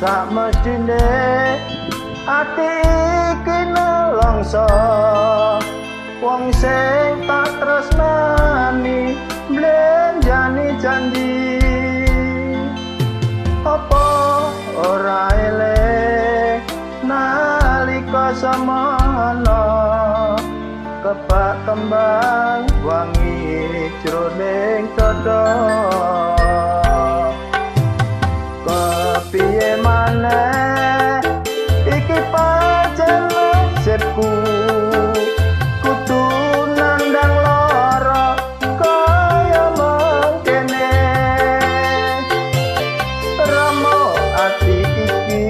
sak mestine ati iki nelongso wong sing tak tresnani blenjani janji apa ora eleh nalika samana kebak kembang wangi jroning dada kepiye maneh iki pancen nasibku kudu nandang lara kaya mangkene ramo ati iki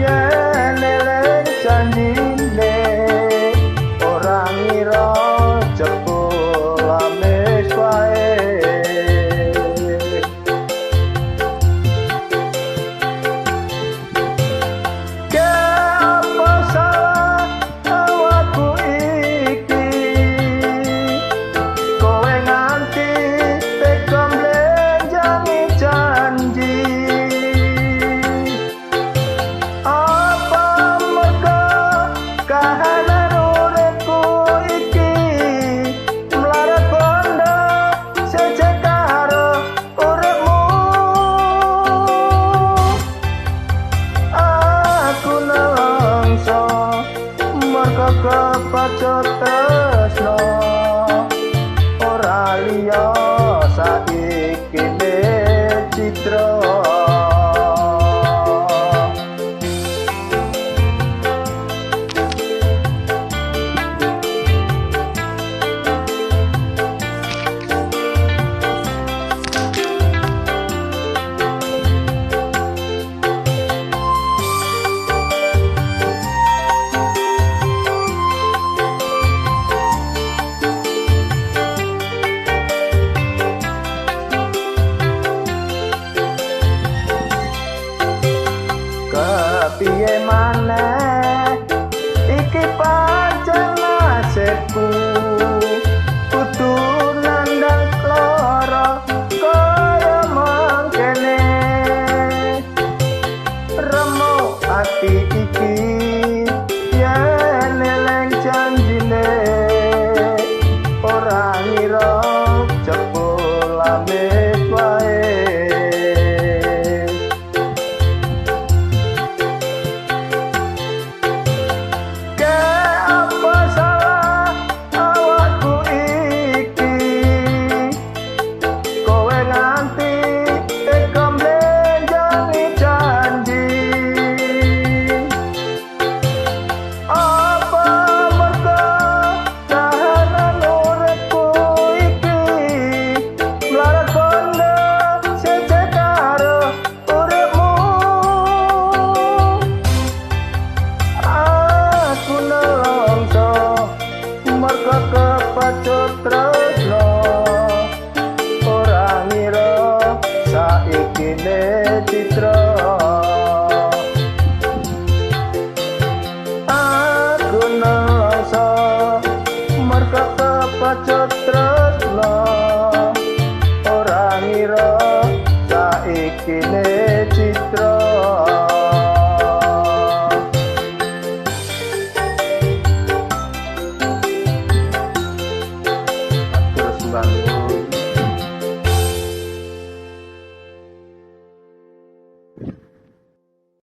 yen eling janjine ora ngira jebul amis wae kepacut tresno ora liya saiki citra kepiye maneh iki pancen nasibku kudu nandang lara kaya mangkene remo ati iki